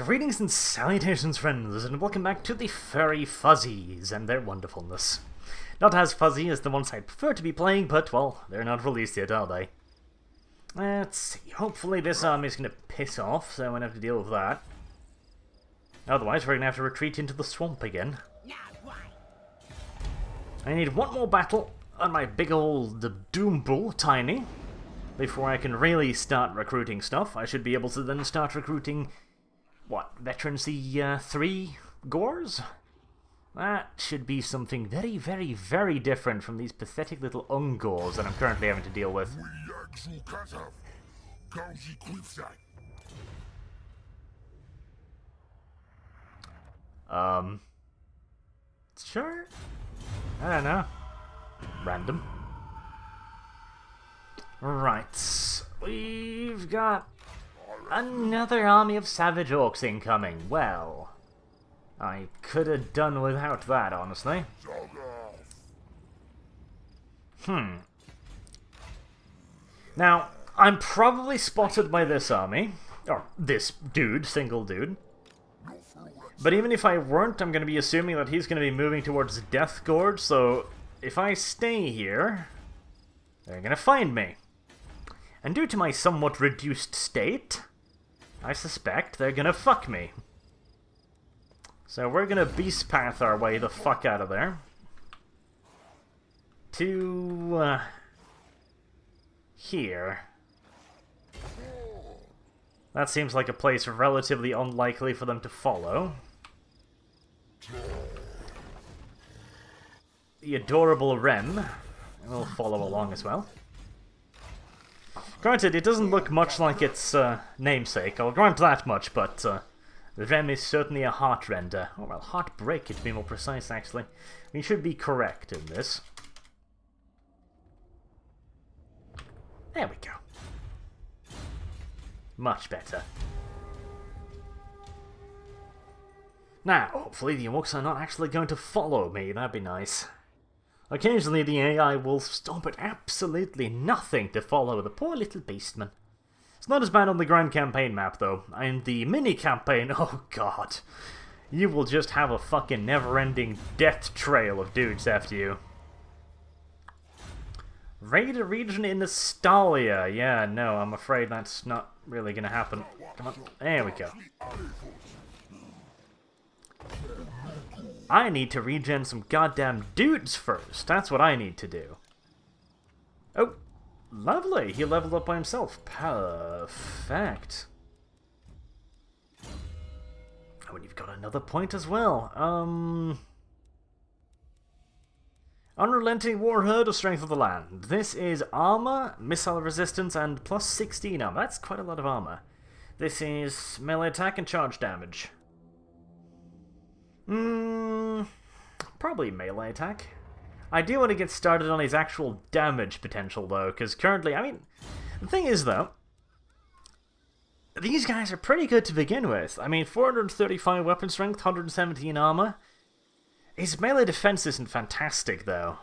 Greetings and salutations, friends, and welcome back to the Furry Fuzzies and their wonderfulness. Not as fuzzy as the ones I'd prefer to be playing, but, well, they're not released yet, are they? Let's see, hopefully this army's gonna piss off, so I won't have to deal with that. Otherwise, we're gonna have to retreat into the swamp again. I need one more battle on my big old Doom Bull, Tiny, before I can really start recruiting stuff. I should be able to then start recruiting... what, Veterans C3 Gores? That should be something very, very, very different from these pathetic little Ungors that I'm currently having to deal with. Sure? I don't know. Random. Right. We've got another army of savage orcs incoming. Well, I could have done without that, honestly. Now, I'm probably spotted by this army. Or this dude, single dude. But even if I weren't, I'm going to be assuming that he's going to be moving towards Death Gorge, so if I stay here, they're going to find me. And due to my somewhat reduced state, I suspect they're gonna fuck me. So we're gonna beast path our way the fuck out of there. To... here. That seems like a place relatively unlikely for them to follow. The adorable Rem will follow along as well. Granted, it doesn't look much like its namesake, I'll grant that much, but the Rem is certainly a heart-render. Oh, well, heartbreaker to be more precise, actually. We should be correct in this. There we go. Much better. Now, hopefully the orcs are not actually going to follow me, that'd be nice. Occasionally the AI will stop at absolutely nothing to follow the poor little Beastmen. It's not as bad on the Grand Campaign map, though. And the mini-campaign, oh god. You will just have a fucking never-ending death trail of dudes after you. Raid a region in Estalia. Yeah, no, I'm afraid that's not really gonna happen. Come on, there we go. I need to regen some goddamn dudes first. That's what I need to do. Oh, lovely. He leveled up by himself. Perfect. Oh, and you've got another point as well. Unrelenting Warherd of Strength of the Land. This is armor, missile resistance, and plus 16 armor. That's quite a lot of armor. This is melee attack and charge damage. Probably melee attack. I do want to get started on his actual damage potential, though, because currently, I mean, the thing is, though, these guys are pretty good to begin with. I mean, 435 weapon strength, 117 armor. His melee defense isn't fantastic, though.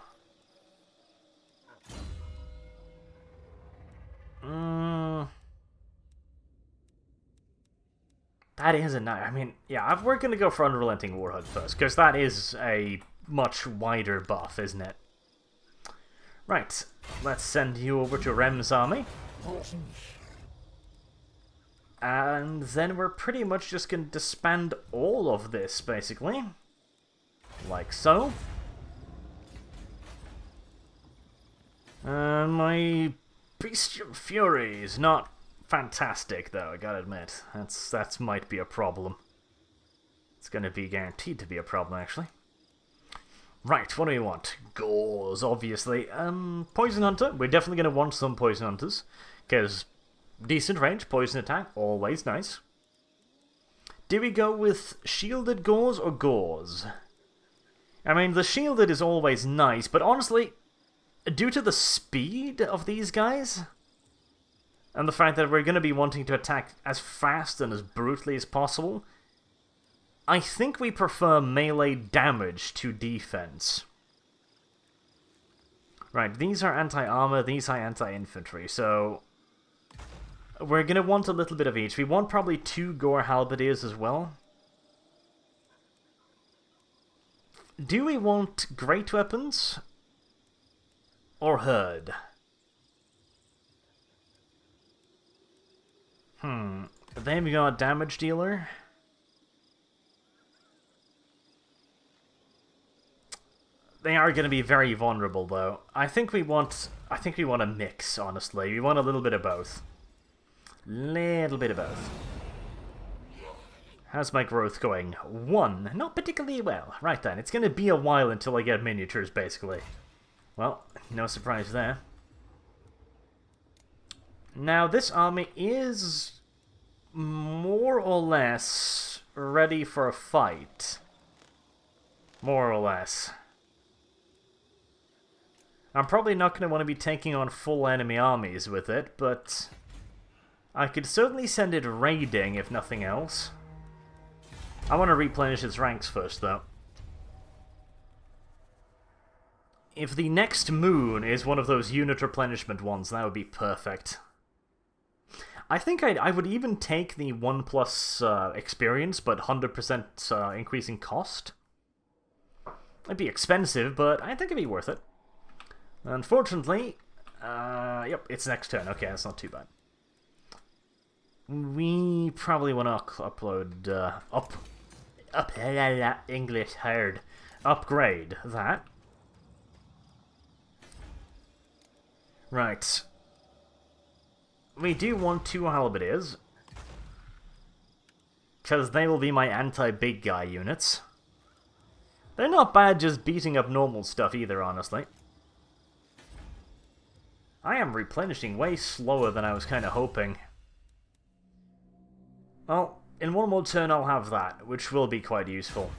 That is a nice... I mean, yeah, we're going to go for Unrelenting Warhood first, because that is a much wider buff, isn't it? Right, let's send you over to Rem's army. And then we're pretty much just going to disband all of this, basically. Like so. My Bestial Fury is not... fantastic, though, I gotta admit. That's might be a problem. It's gonna be guaranteed to be a problem, actually. Right, what do we want? Gores, obviously. Poison Hunter. We're definitely gonna want some Poison Hunters. Because decent range, poison attack, always nice. Do we go with Shielded Gores or Gores? I mean, the Shielded is always nice, but honestly, due to the speed of these guys... and the fact that we're going to be wanting to attack as fast and as brutally as possible, I think we prefer melee damage to defense. Right, these are anti-armor, these are anti-infantry, so... We're gonna want a little bit of each. We want probably 2 gore halberdiers as well. Do we want great weapons? Or herd? Then we got damage dealer. They are going to be very vulnerable, though. I think we want a mix. Honestly, we want a little bit of both. Little bit of both. How's my growth going? 1. Not particularly well. Right then, it's going to be a while until I get miniatures, basically. Well, no surprise there. Now, this army is more or less ready for a fight. More or less. I'm probably not going to want to be taking on full enemy armies with it, but I could certainly send it raiding, if nothing else. I want to replenish its ranks first, though. If the next moon is one of those unit replenishment ones, that would be perfect. I think I would even take the 1+ experience, but 100% increasing cost. It'd be expensive, but I think it'd be worth it. Unfortunately, yep, it's next turn. Okay, that's not too bad. We probably want to upload, English hard. Upgrade that. Right. We do want 2 halberdiers, because they will be my anti-big guy units. They're not bad just beating up normal stuff either, honestly. I am replenishing way slower than I was kind of hoping. Well, in one more turn I'll have that, which will be quite useful.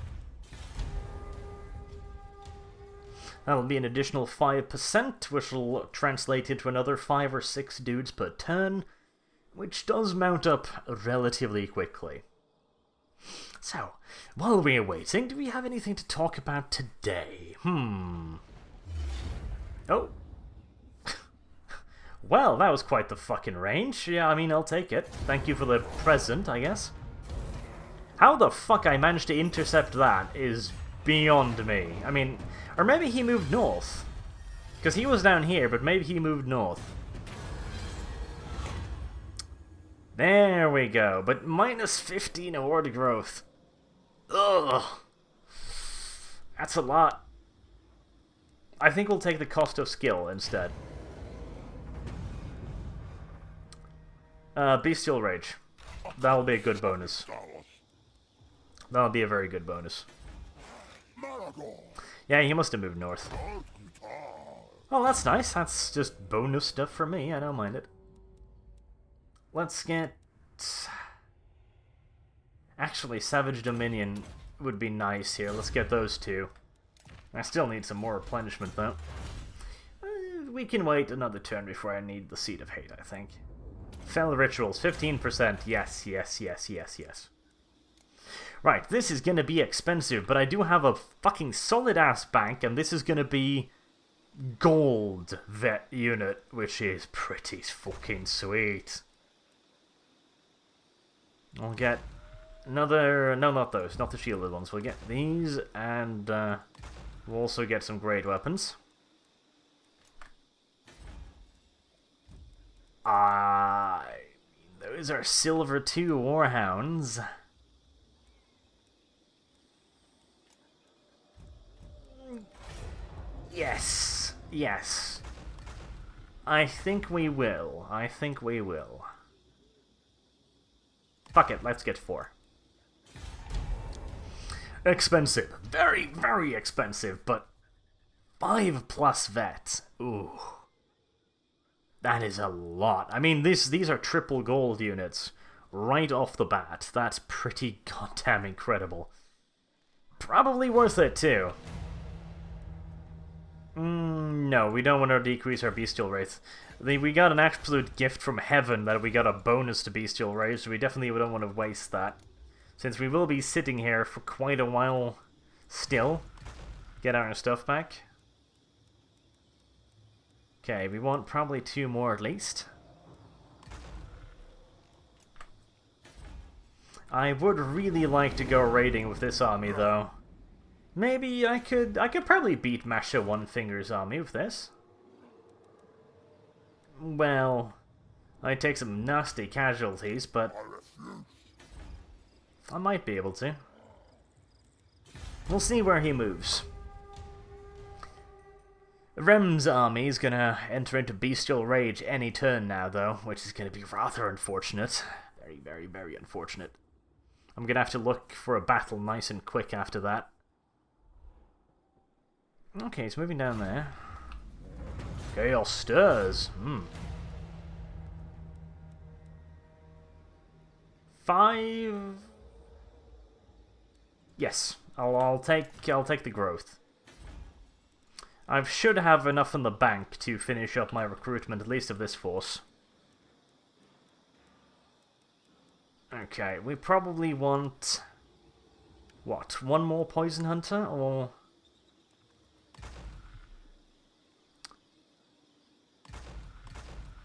That'll be an additional 5%, which will translate into another 5 or 6 dudes per turn, which does mount up relatively quickly. So, while we're waiting, do we have anything to talk about today? Oh. Well, that was quite the fucking range. Yeah, I mean, I'll take it. Thank you for the present, I guess. How the fuck I managed to intercept that is beyond me. I mean, or maybe he moved north. Because he was down here, but maybe he moved north. There we go. But minus 15 horde growth. Ugh. That's a lot. I think we'll take the cost of skill instead. Bestial Rage. That'll be a good bonus. That'll be a very good bonus. Yeah, he must have moved north. Oh, that's nice. That's just bonus stuff for me. I don't mind it. Let's get... Actually, Savage Dominion would be nice here. Let's get those 2. I still need some more replenishment, though. We can wait another turn before I need the Seed of Hate, I think. Fell Rituals, 15%. Yes, yes, yes, yes, yes. Right, this is gonna be expensive, but I do have a fucking solid-ass bank, and this is gonna be gold vet unit, which is pretty fucking sweet. I'll get another... No, not those. Not the shielded ones. We'll get these, and we'll also get some great weapons. Those are Silver 2 Warhounds. Yes. Yes. I think we will. I think we will. Fuck it, let's get 4. Expensive. Very, very expensive, but 5+ vet. Ooh. That is a lot. I mean, these are triple gold units right off the bat. That's pretty goddamn incredible. Probably worth it, too. No, we don't want to decrease our Bestial Wraith. We got an absolute gift from heaven that we got a bonus to Bestial Wraith, so we definitely don't want to waste that. Since we will be sitting here for quite a while still. Get our stuff back. Okay, we want probably 2 more at least. I would really like to go raiding with this army, though. Maybe I could probably beat Masha One Finger's army with this. Well, I'd take some nasty casualties, but I might be able to. We'll see where he moves. Rem's army is gonna enter into bestial rage any turn now, though, which is gonna be rather unfortunate. Very, very, very unfortunate. I'm gonna have to look for a battle nice and quick after that. Okay, he's moving down there. Gale stirs. 5. Yes, I'll take the growth. I should have enough in the bank to finish up my recruitment, at least of this force. Okay, we probably want... what, one more Poison Hunter, or...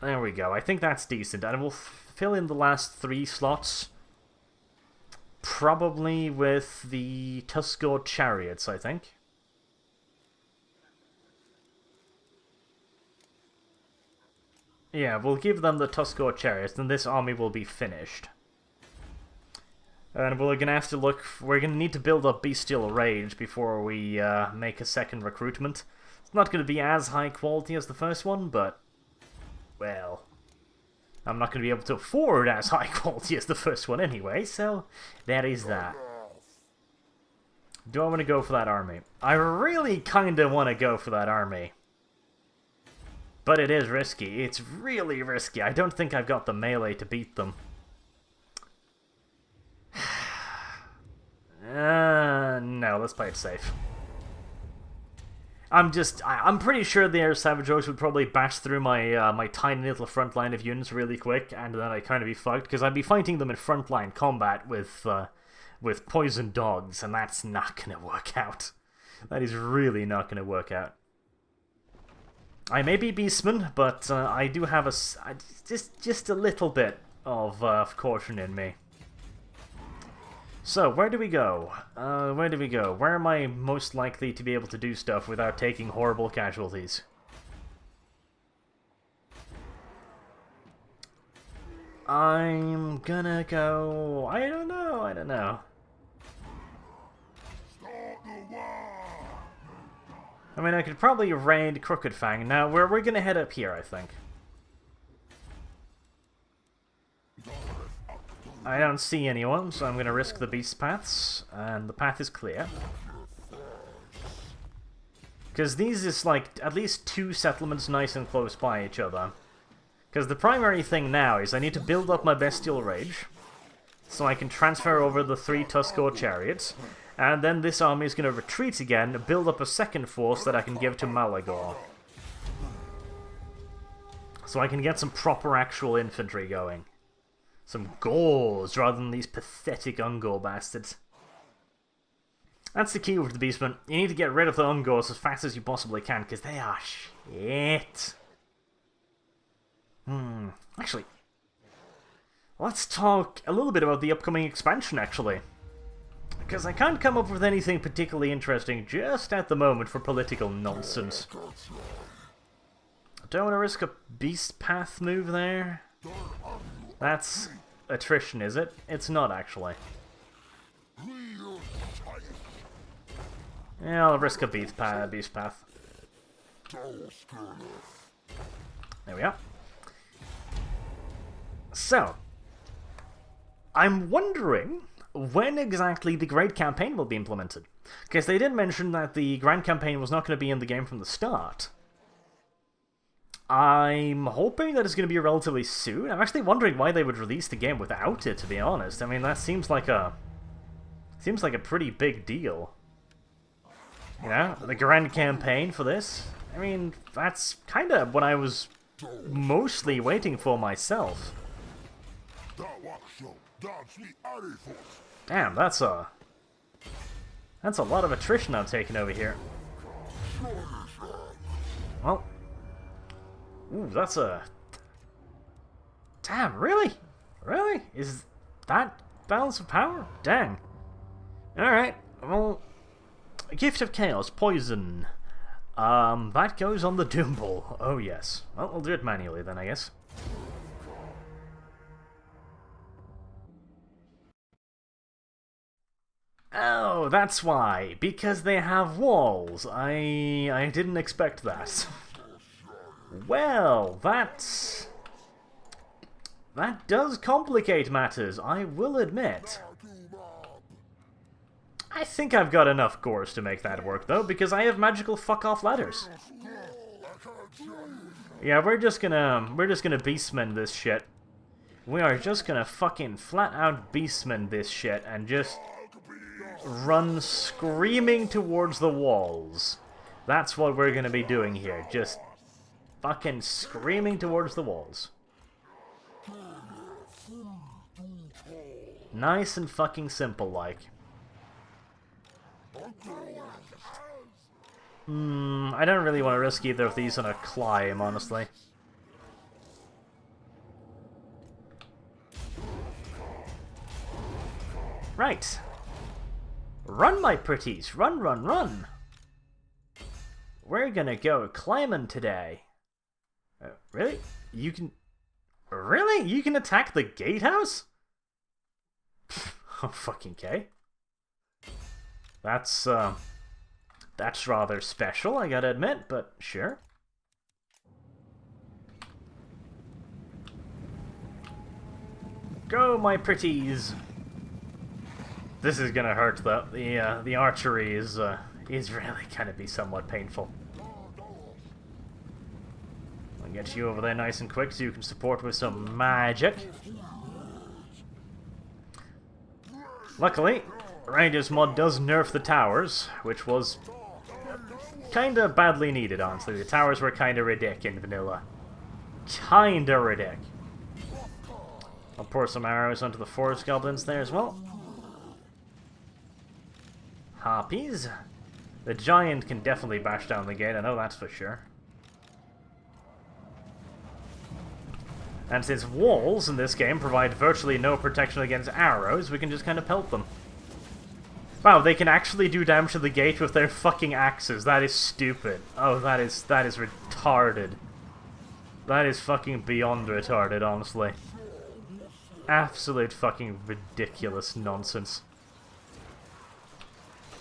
There we go, I think that's decent, and we'll fill in the last 3 slots. Probably with the Tuskor Chariots, I think. Yeah, we'll give them the Tuskor Chariots, and this army will be finished. And we're gonna have to look... we're gonna need to build up Bestial Rage before we make a second recruitment. It's not gonna be as high quality as the first one, but... well... I'm not gonna be able to afford as high quality as the first one anyway, so... that is that. Do I want to go for that army? I really kinda want to go for that army. But it is risky. It's really risky. I don't think I've got the melee to beat them. No, let's play it safe. I'm pretty sure the Air Savage Orcs would probably bash through my my tiny little front line of units really quick, and then I'd kind of be fucked, because I'd be fighting them in frontline combat with poison dogs, and that's not gonna work out. That is really not gonna work out. I may be Beastman, but I do have just a little bit of caution in me. So, where do we go? Where am I most likely to be able to do stuff without taking horrible casualties? I'm gonna go... I don't know. I mean, I could probably raid Crooked Fang. Now, we're gonna head up here, I think. I don't see anyone, so I'm gonna risk the beast paths, and the path is clear. Because these is like at least 2 settlements nice and close by each other. Because the primary thing now is I need to build up my Bestial Rage, so I can transfer over the 3 Tuskor Chariots, and then this army is going to retreat again, build up a second force that I can give to Malagor. So I can get some proper actual infantry going. Some Gauls rather than these pathetic Ungor bastards. That's the key with the Beastmen. You need to get rid of the Ungors as fast as you possibly can, because they are shit. Actually, let's talk a little bit about the upcoming expansion, actually. Because I can't come up with anything particularly interesting just at the moment for political nonsense. Don't want to risk a beast path move there. That's attrition, is it? It's not, actually. Yeah, I'll risk a beast path. There we are. So, I'm wondering when exactly the Great Campaign will be implemented. Because they did mention that the Grand Campaign was not going to be in the game from the start. I'm hoping that it's going to be relatively soon. I'm actually wondering why they would release the game without it, to be honest. I mean, that seems like a pretty big deal. You know, the Grand Campaign for this. I mean, that's kind of what I was mostly waiting for myself. Damn, that's a lot of attrition I'm taking over here. Well, ooh, that's a... Damn, really? Really? Is that balance of power? Dang. Alright, well... Gift of Chaos, poison. That goes on the Doom Ball. Oh yes. Well, we'll do it manually then, I guess. Oh, that's why. Because they have walls. I didn't expect that. Well, that does complicate matters, I will admit. I think I've got enough cores to make that work, though, because I have magical fuck-off ladders. Yeah, we're just gonna Beastmen this shit. We are just gonna fucking flat-out Beastmen this shit and just run screaming towards the walls. That's what we're gonna be doing here, just fucking screaming towards the walls. Nice and fucking simple, like. I don't really want to risk either of these on a climb, honestly. Right. Run, my pretties! Run, run, run! We're gonna go climbing today. Really? You can... Really? You can attack the gatehouse? Oh, fucking K. That's rather special, I gotta admit, but sure. Go, my pretties! This is gonna hurt, though. The archery is really gonna be somewhat painful. I'll get you over there nice and quick so you can support with some magic. Luckily, Rangers mod does nerf the towers, which was kinda badly needed, honestly. The towers were kinda ridic in vanilla. Kinda ridic. I'll pour some arrows onto the forest goblins there as well. Harpies. The giant can definitely bash down the gate, I know that's for sure. And since walls in this game provide virtually no protection against arrows, we can just kind of pelt them. Wow, they can actually do damage to the gate with their fucking axes. That is stupid. Oh, that is retarded. That is fucking beyond retarded, honestly. Absolute fucking ridiculous nonsense.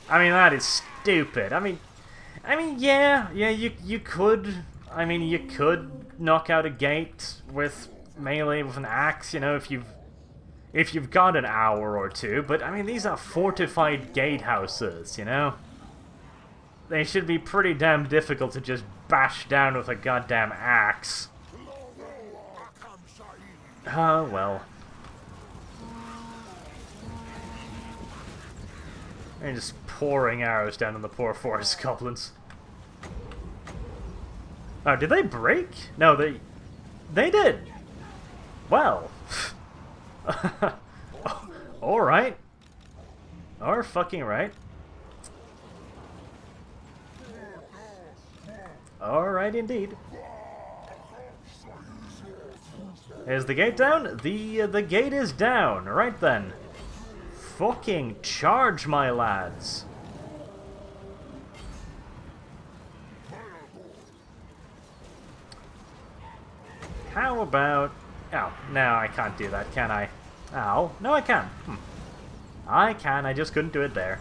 I mean, that is stupid. I mean, yeah, you could. I mean, you could knock out a gate with melee with an axe, you know, if you've got an hour or two. But I mean, these are fortified gatehouses, you know. They should be pretty damn difficult to just bash down with a goddamn axe. Oh well. And just pouring arrows down on the poor forest goblins. Oh, did they break? No, they did. Well. Alright. Fucking right. Alright indeed. Is the gate down? The gate is down. Right then. Fucking charge, my lads. How about... Oh, no, I can't do that, can I? Ow. No, I can. I can, I just couldn't do it there.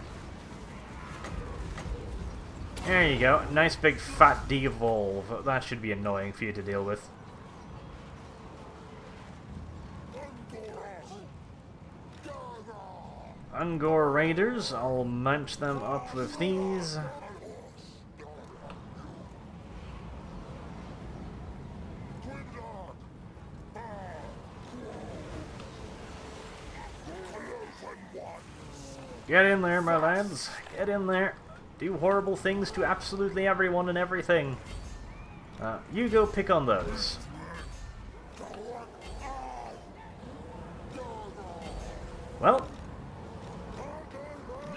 There you go. Nice big fat devolve. That should be annoying for you to deal with. Ungor Raiders, I'll munch them up with these. Get in there, my lads. Get in there. Do horrible things to absolutely everyone and everything. You go pick on those. Well,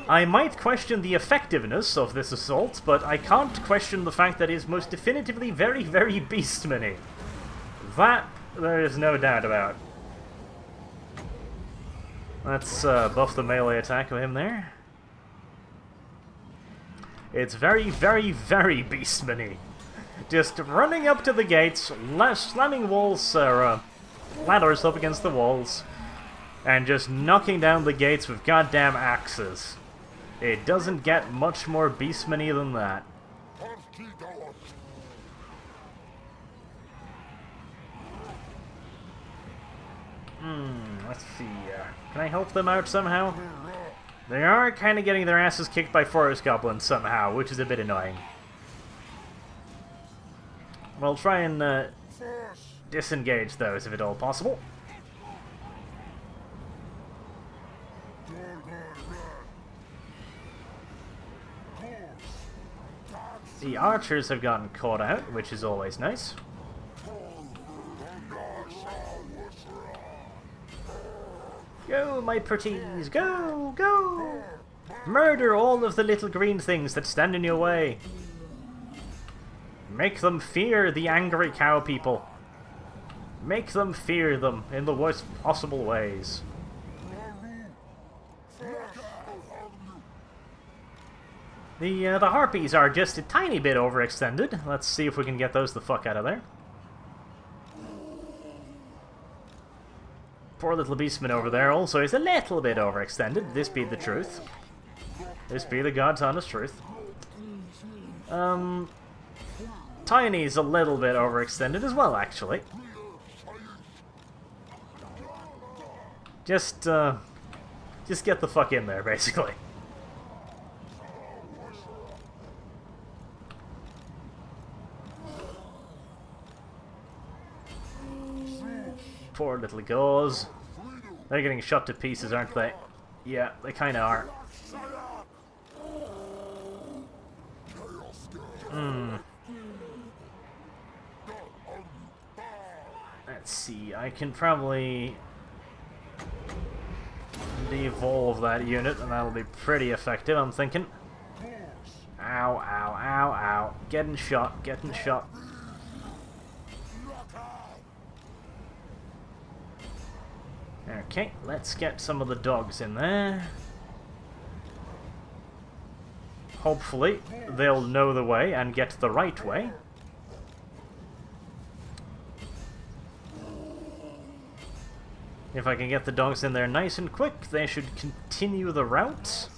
I might question the effectiveness of this assault, but I can't question the fact that it is most definitively very, very beastman-y. That there is no doubt about. Let's buff the melee attack of him there. It's very, very, very Beastman-y. Just running up to the gates, slamming walls, ladders up against the walls, and just knocking down the gates with goddamn axes. It doesn't get much more Beastman-y than that. Let's see. Can I help them out somehow? They are kind of getting their asses kicked by forest goblins somehow, which is a bit annoying. We'll try and disengage those if at all possible. The archers have gotten caught out, which is always nice. Go, my pretties, go, go! Murder all of the little green things that stand in your way. Make them fear the angry cow people. Make them fear them in the worst possible ways. The harpies are just a tiny bit overextended. Let's see if we can get those the fuck out of there. Poor little Beastman over there also is a little bit overextended. This be the truth. This be the God's honest truth. Tiny's a little bit overextended as well, actually. Just get the fuck in there, basically. Poor little gauze. They're getting shot to pieces, aren't they? Yeah, they kinda are. Let's see, I can probably devolve that unit and that'll be pretty effective, I'm thinking. Ow, ow, ow, ow. Getting shot, getting shot. Okay, let's get some of the dogs in there. Hopefully, they'll know the way and get the right way. If I can get the dogs in there nice and quick, they should continue the route.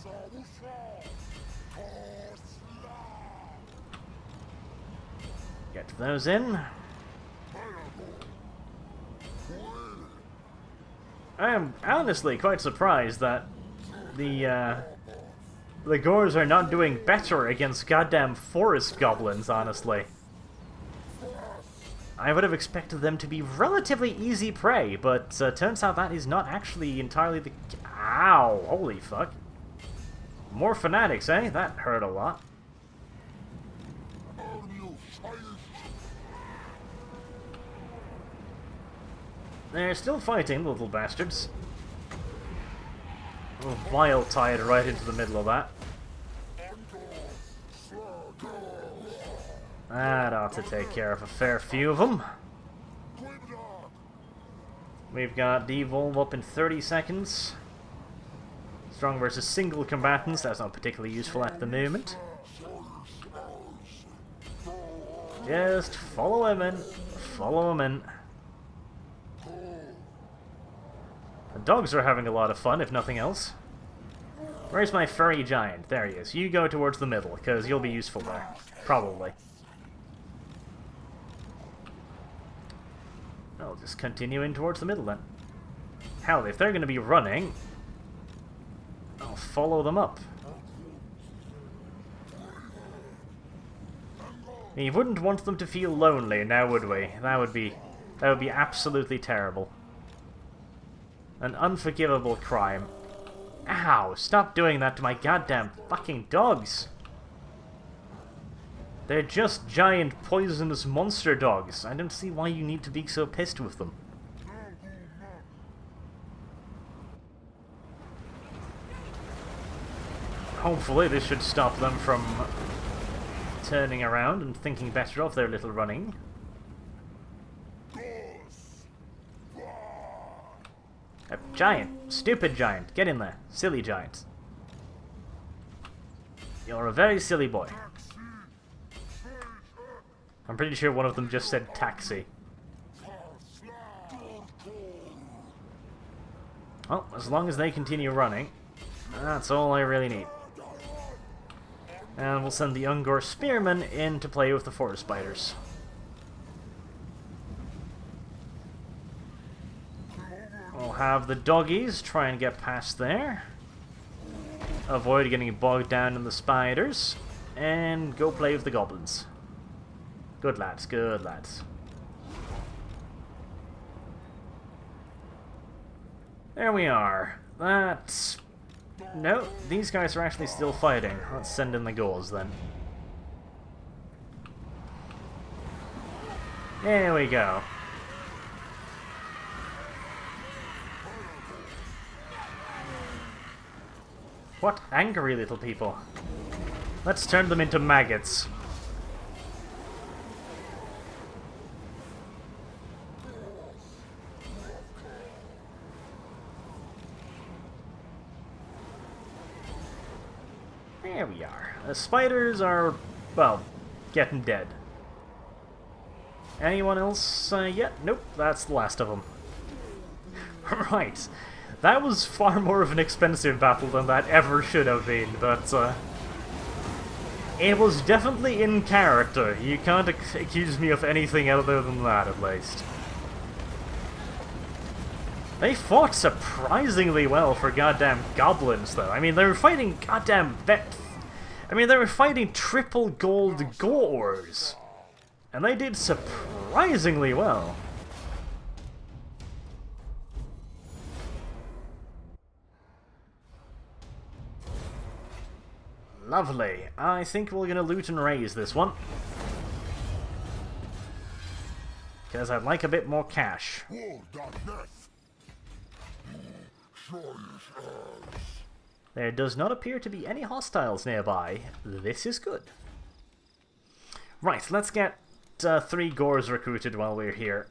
Get those in. I am honestly quite surprised that the Gores are not doing better against goddamn forest goblins, honestly. I would have expected them to be relatively easy prey, but turns out that is not actually entirely the... Ow! Holy fuck. More fanatics, eh? That hurt a lot. They're still fighting, the little bastards. A vile tide right into the middle of that. That ought to take care of a fair few of them. We've got devolve up in 30 seconds. Strong versus single combatants, that's not particularly useful at the moment. Just follow him in. Follow him in. The dogs are having a lot of fun, if nothing else. Where's my furry giant? There he is. You go towards the middle, because you'll be useful there. Probably. I'll just continue in towards the middle then. Hell, if they're going to be running, I'll follow them up. We wouldn't want them to feel lonely, now would we? That would be absolutely terrible. An unforgivable crime. Ow! Stop doing that to my goddamn fucking dogs! They're just giant poisonous monster dogs. I don't see why you need to be so pissed with them. Hopefully this should stop them from turning around and thinking better of their little running. A giant. Stupid giant. Get in there. Silly giant. You're a very silly boy. I'm pretty sure one of them just said taxi. Well, as long as they continue running, that's all I really need. And we'll send the Ungor Spearmen in to play with the forest spiders. We'll have the doggies try and get past there. Avoid getting bogged down in the spiders. And go play with the goblins. Good lads, good lads. There we are. That's... No, these guys are actually still fighting. Let's send in the ghouls then. There we go. What angry little people. Let's turn them into maggots. There we are. The spiders are, well, getting dead. Anyone else yet? Nope, that's the last of them. Right. That was far more of an expensive battle than that ever should have been, but it was definitely in character. You can't accuse me of anything other than that, at least. They fought surprisingly well for goddamn goblins, though. I mean, they were fighting goddamn they were fighting triple gold gores. And they did surprisingly well. Lovely. I think we're gonna loot and raise this one. Because I'd like a bit more cash. There does not appear to be any hostiles nearby. This is good. Right, let's get 3 gores recruited while we're here.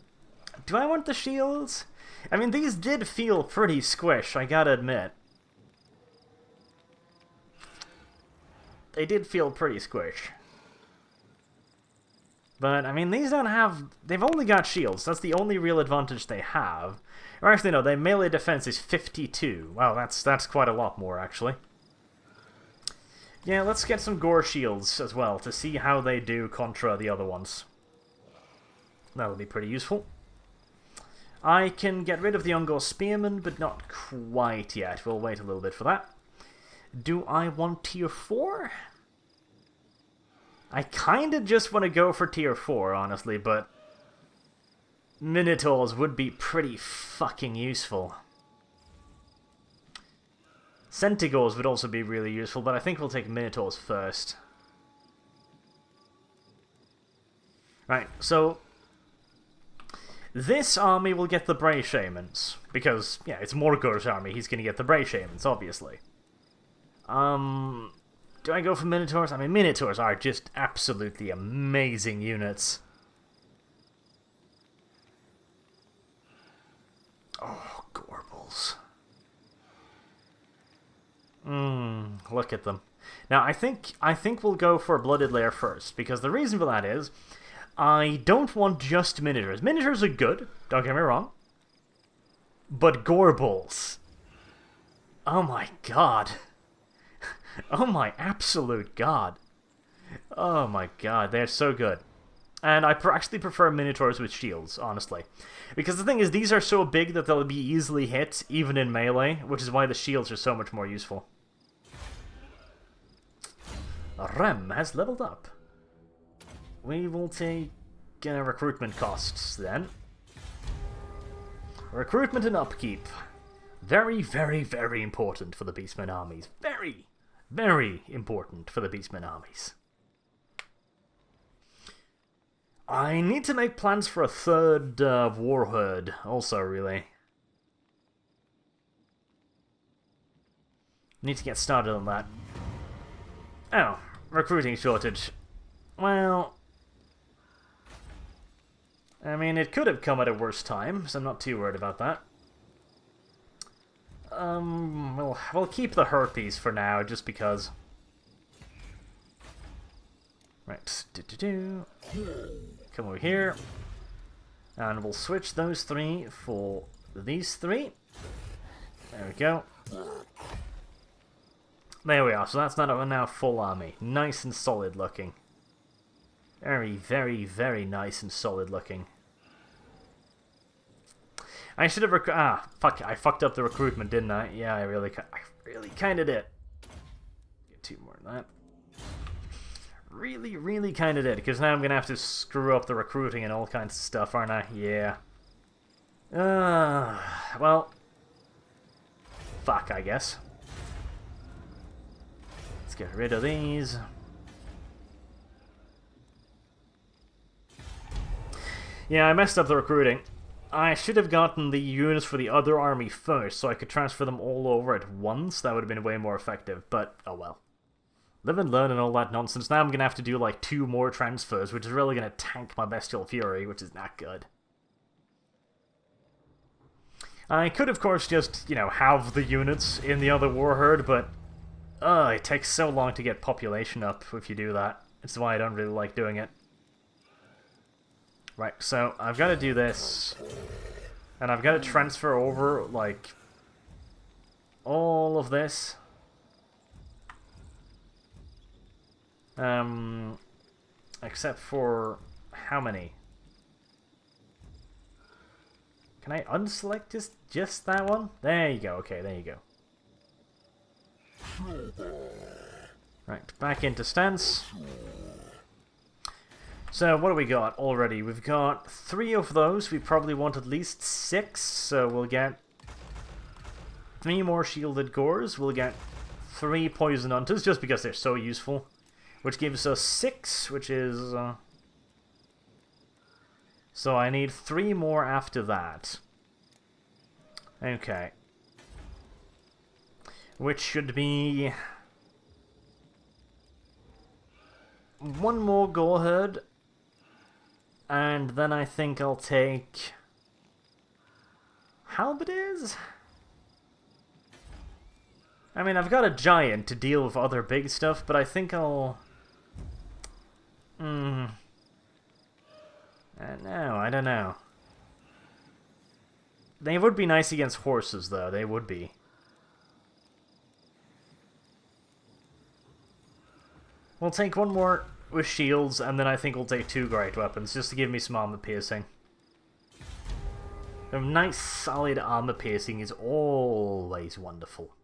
Do I want the shields? I mean, these did feel pretty squish, I gotta admit. They did feel pretty squish. But, I mean, these don't have... They've only got shields. That's the only real advantage they have. Or actually, no, their melee defense is 52. Wow, that's quite a lot more, actually. Yeah, let's get some gore shields as well, to see how they do contra the other ones. That'll be pretty useful. I can get rid of the Ungor Spearmen, but not quite yet. We'll wait a little bit for that. Do I want tier 4? I kinda just want to go for tier 4, honestly, but Minotaurs would be pretty fucking useful. Centaurs would also be really useful, but I think we'll take Minotaurs first. Right, so this army will get the Bray Shamans, because, yeah, it's Morgur's army, he's gonna get the Bray Shamans, obviously. Do I go for Minotaurs? I mean, Minotaurs are just absolutely amazing units. Oh, Gorbles. Look at them. Now, I think we'll go for Blooded Lair first, because the reason for that is, I don't want just Minotaurs. Minotaurs are good, don't get me wrong. But Gorbles. Oh my god. Oh my absolute god. Oh my god, they're so good. And I actually prefer Minotaurs with shields, honestly. Because the thing is, these are so big that they'll be easily hit, even in melee, which is why the shields are so much more useful. Rem has leveled up. We will take recruitment costs, then. Recruitment and upkeep. Very, very, very important for the Beastmen armies. Very, very important for the Beastmen armies. I need to make plans for a third warherd, also, really. Need to get started on that. Oh, recruiting shortage. Well, I mean, it could have come at a worse time, so I'm not too worried about that. we'll keep the herpes for now, just because. Right, come over here. And we'll switch those 3 for these 3. There we go. There we are, so that's now full army. Nice and solid looking. Very, very, very nice and solid looking. I should have fuck, I fucked up the recruitment, didn't I? Yeah, I really kind of did. Get 2 more than that. Really, really kind of did, because now I'm going to have to screw up the recruiting and all kinds of stuff, aren't I? Yeah. Well. Fuck, I guess. Let's get rid of these. Yeah, I messed up the recruiting. I should have gotten the units for the other army first, so I could transfer them all over at once. That would have been way more effective, but oh well. Live and learn and all that nonsense. Now I'm going to have to do like 2 more transfers, which is really going to tank my Bestial Fury, which is not good. I could, of course, just, you know, have the units in the other warherd, but it takes so long to get population up if you do that. It's why I don't really like doing it. Right, so I've got to do this, and I've got to transfer over, like, all of this. Except for how many? Can I unselect just that one? There you go, okay, there you go. Right, back into stance. So, what do we got already? We've got 3 of those. We probably want at least 6, so we'll get 3 more shielded gores. We'll get 3 poison hunters, just because they're so useful. Which gives us 6, which is... So I need 3 more after that. Okay. Which should be... 1 more goreherd. And then I think I'll take... halberdiers? I mean, I've got a giant to deal with other big stuff, but I think I'll... no, I don't know. They would be nice against horses, though. They would be. We'll take 1 more with shields, and then I think we'll take 2 great weapons, just to give me some armor piercing. A nice, solid armor piercing is always wonderful.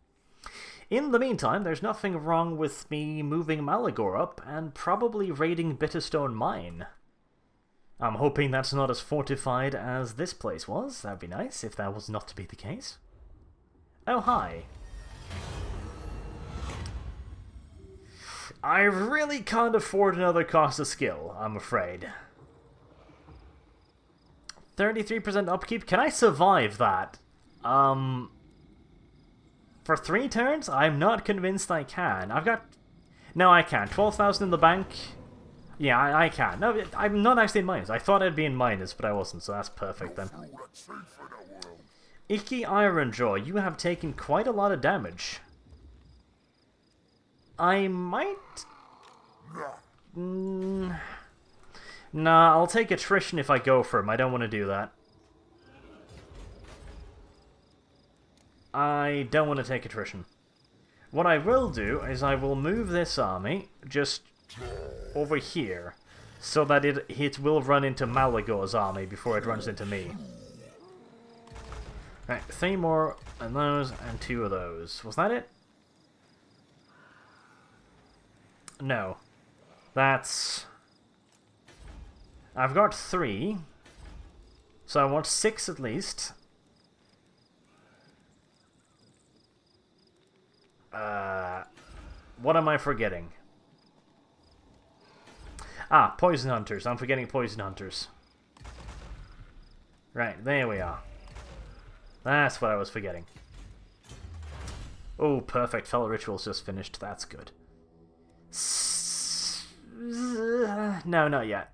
In the meantime, there's nothing wrong with me moving Malagor up and probably raiding Bitterstone Mine. I'm hoping that's not as fortified as this place was. That'd be nice if that was not to be the case. Oh, hi. I really can't afford another cost of skill, I'm afraid. 33% upkeep? Can I survive that? For 3 turns? I'm not convinced I can. I've got... No, I can. 12,000 in the bank. Yeah, I can. No, I'm not actually in minus. I thought I'd be in minus, but I wasn't, so that's perfect then. Icky Ironjaw, you have taken quite a lot of damage. I might... Nah, I'll take attrition if I go for him. I don't want to do that. I don't want to take attrition. What I will do is I will move this army just over here so that it will run into Malagor's army before it runs into me. Right, 3 more of those and 2 of those. Was that it? No. That's... I've got 3. So I want 6 at least. What am I forgetting? Ah, Poison Hunters. I'm forgetting Poison Hunters. Right, there we are. That's what I was forgetting. Oh, perfect. Fellow Ritual's just finished. That's good. No, not yet.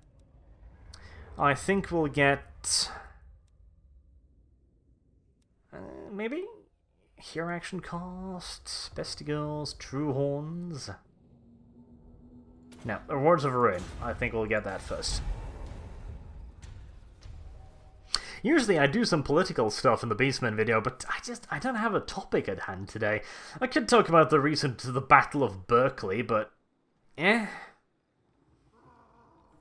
I think we'll get... maybe? Here action costs, Bestigals, True Horns. No, Rewards of Ruin. I think we'll get that first. Usually I do some political stuff in the Beastmen video, but I don't have a topic at hand today. I could talk about the Battle of Berkeley, but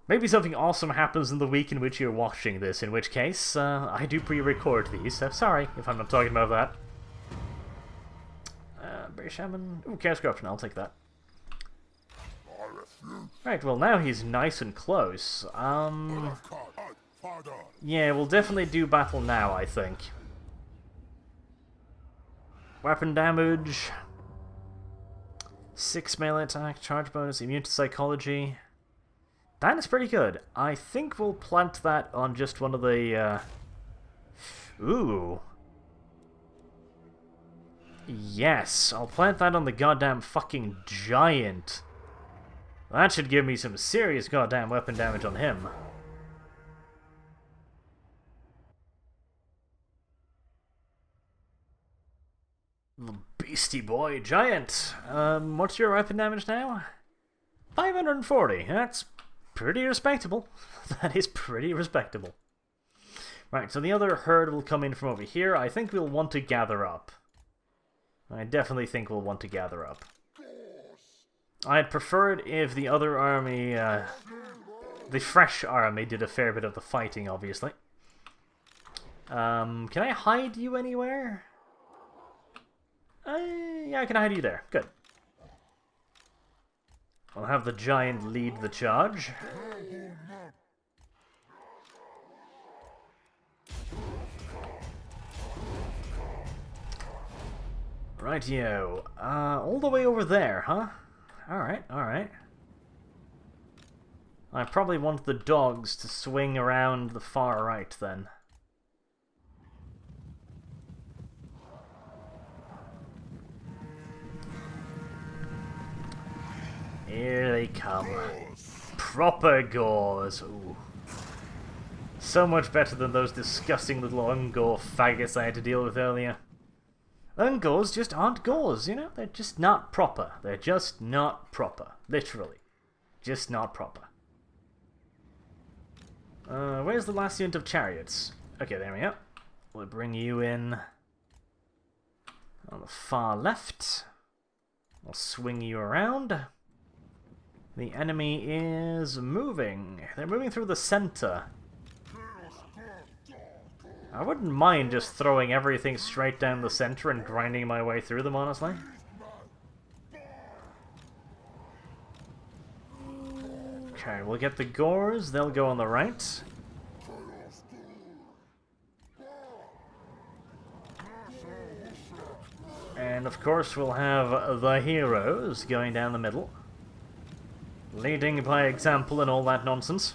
maybe something awesome happens in the week in which you're watching this, in which case, I do pre-record these, so sorry if I'm not talking about that. British Shaman. Ooh, Chaos Corruption, I'll take that. Right, well now he's nice and close. Yeah, we'll definitely do battle now, I think. Weapon damage. 6 melee attack, charge bonus, immune to psychology. That is pretty good. I think we'll plant that on just one of the, Ooh. Yes, I'll plant that on the goddamn fucking giant. That should give me some serious goddamn weapon damage on him. The Beastie Boy Giant. What's your weapon damage now? 540. That's pretty respectable. That is pretty respectable. Right, so the other herd will come in from over here. I think we'll want to gather up. I definitely think we'll want to gather up. I'd prefer it if the other army, the fresh army, did a fair bit of the fighting, obviously. Can I hide you anywhere? Yeah, I can hide you there. Good. I'll have the giant lead the charge. Rightio. All the way over there, huh? Alright, alright. I probably want the dogs to swing around the far right, then. Here they come. Proper gores. Ooh. So much better than those disgusting little ungore faggots I had to deal with earlier. Ungores just aren't gores, you know? They're just not proper. They're just not proper. Literally. Just not proper. Where's the last unit of chariots? Okay, there we go. We'll bring you in on the far left. I'll swing you around. The enemy is moving. They're moving through the center. I wouldn't mind just throwing everything straight down the center and grinding my way through them, honestly. Okay, we'll get the Gores. They'll go on the right. And of course we'll have the heroes going down the middle. Leading by example and all that nonsense.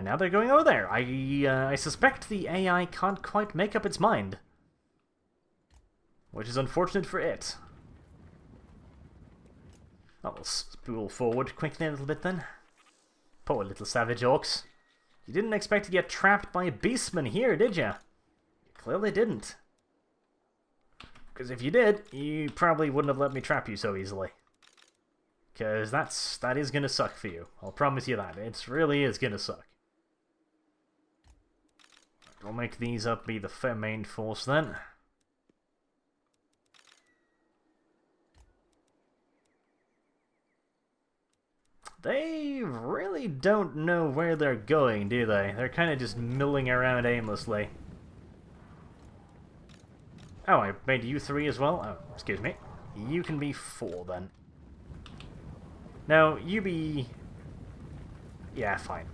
Now they're going over there. I suspect the AI can't quite make up its mind. Which is unfortunate for it. I'll spool forward quickly a little bit then. Poor little savage orcs. You didn't expect to get trapped by Beastmen here, did ya? You clearly didn't. Because if you did, you probably wouldn't have let me trap you so easily. Because that is gonna suck for you. I'll promise you that. It really is gonna suck. We'll make these up be the main force then. They really don't know where they're going, do they? They're kind of just milling around aimlessly. Oh, I made you 3 as well? Oh, excuse me. You can be 4 then. No, you be... Yeah, fine.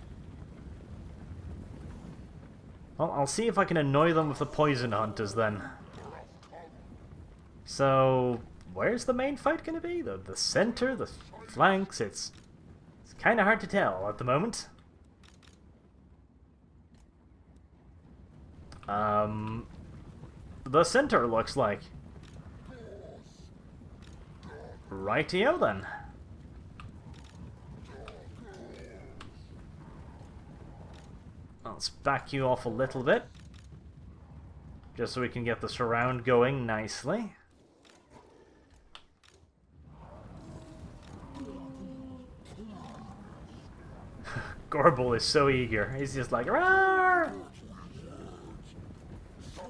Well, I'll see if I can annoy them with the poison hunters then. So, where's the main fight going to be? The center, the flanks? It's kind of hard to tell at the moment. The center looks like. Rightio then. Let's back you off a little bit. just so we can get the surround going nicely. Gorbel is so eager. He's just like, "Rawr!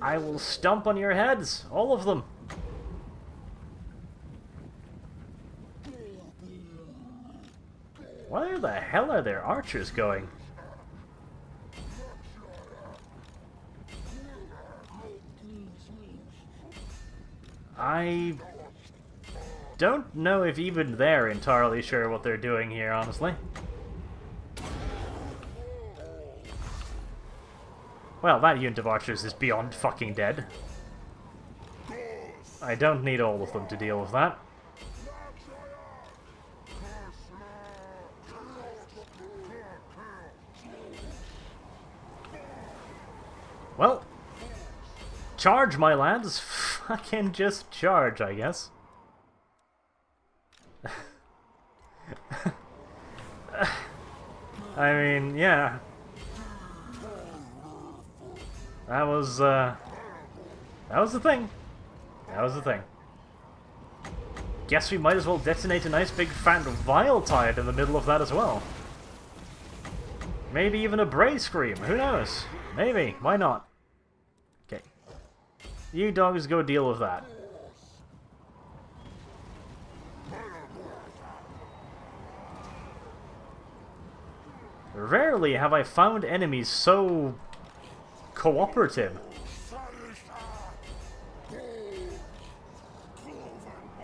I will stomp on your heads, all of them." Where the hell are their archers going? I don't know if even they're entirely sure what they're doing here, honestly. Well, that unit of archers is beyond fucking dead. I don't need all of them to deal with that. Well, charge, my lads. Fucking just charge, I guess. I mean, yeah. That was the thing. That was the thing. Guess we might as well detonate a nice big fat Vile Tide in the middle of that as well. Maybe even a Bray Scream, who knows? Maybe, why not? Okay. You dogs go deal with that. Rarely have I found enemies so cooperative.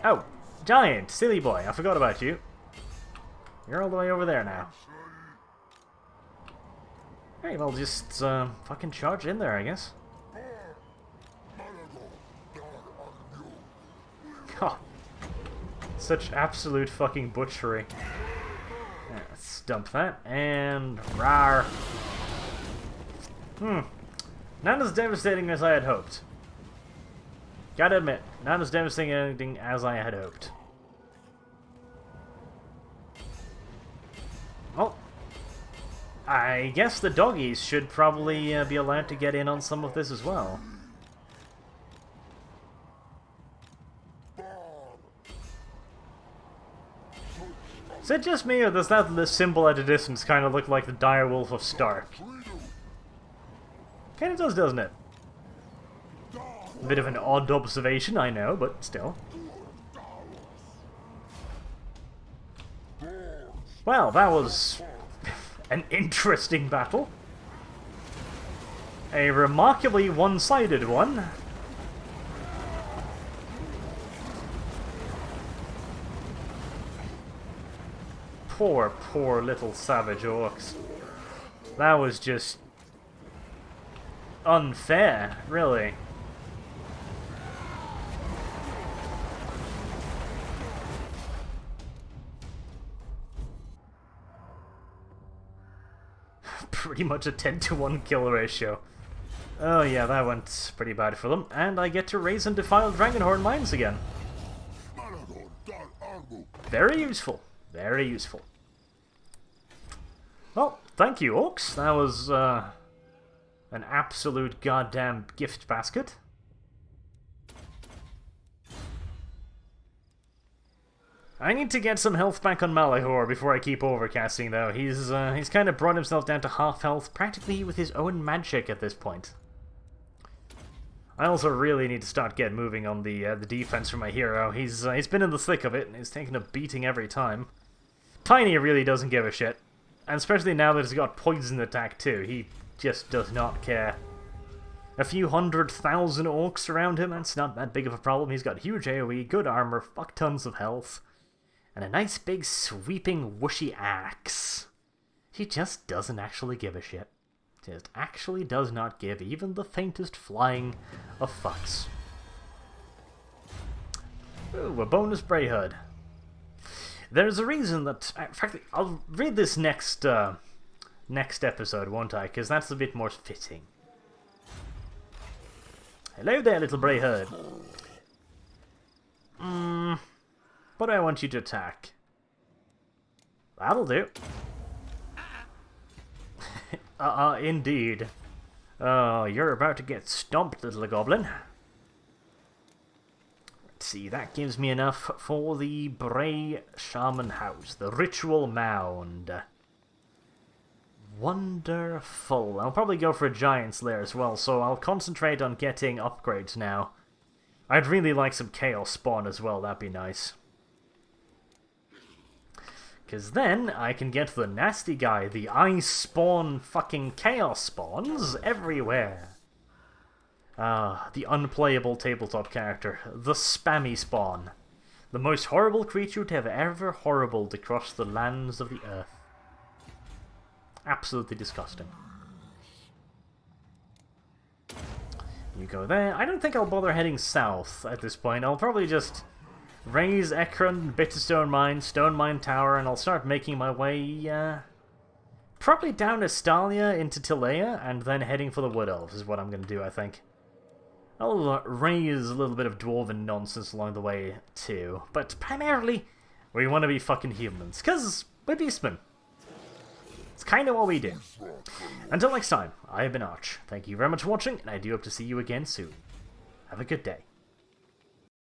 Oh, giant, silly boy, I forgot about you. You're all the way over there now. Hey, well, just fucking charge in there, I guess. God, such absolute fucking butchery. Yeah, let's dump that, and rawr. Not as devastating as I had hoped. Gotta admit, not as devastating as I had hoped. Well, I guess the doggies should probably be allowed to get in on some of this as well. Is it just me, or does that symbol at a distance kind of look like the direwolf of Stark? Kind of does, doesn't it? A bit of an odd observation, I know, but still. Well, that was an interesting battle. A remarkably one-sided one. Poor, poor little savage orcs. That was just unfair, really. Pretty much a 10-to-1 kill ratio. Oh yeah, that went pretty bad for them. And I get to raise and defile Dragonhorn mines again. Very useful. Very useful. Well, thank you, Orks. That was an absolute goddamn gift basket. I need to get some health back on Malahor before I keep overcasting, though. He's kind of brought himself down to half health, practically with his own magic at this point. I also really need to start getting moving on the defense for my hero. He's been in the thick of it, and he's taking a beating every time. Tiny really doesn't give a shit, and especially now that he's got poison attack too, he just does not care. A few 100,000 orcs around him, that's not that big of a problem. He's got huge AoE, good armor, fuck tons of health, and a nice big sweeping whooshy axe. He just doesn't actually give a shit. Just actually does not give even the faintest flying of fucks. Ooh, a bonus Bray Hood. There's a reason that... In fact, I'll read this next episode, won't I? Because that's a bit more fitting. Hello there, little Bray Hood. What do I want you to attack? That'll do. Indeed. Oh, you're about to get stomped, little goblin. Let's see, that gives me enough for the Bray Shaman House, the Ritual Mound. Wonderful. I'll probably go for a Giant's Lair as well, so I'll concentrate on getting upgrades now. I'd really like some Chaos Spawn as well, that'd be nice. Because then I can get the nasty guy, the Ice Spawn fucking Chaos Spawns everywhere. The unplayable tabletop character, the Spammy Spawn. The most horrible creature to have ever horribled across the lands of the earth. Absolutely disgusting. You go there. I don't think I'll bother heading south at this point. I'll probably just raise Ekron, Bitterstone Mine, Stone Mine Tower, and I'll start making my way, probably down Estalia into Tilea, and then heading for the Wood Elves is what I'm going to do, I think. I'll raise a little bit of dwarven nonsense along the way, too. But primarily, we want to be fucking humans, because we're Beastmen. It's kind of what we do. Until next time, I have been Arch. Thank you very much for watching, and I do hope to see you again soon. Have a good day.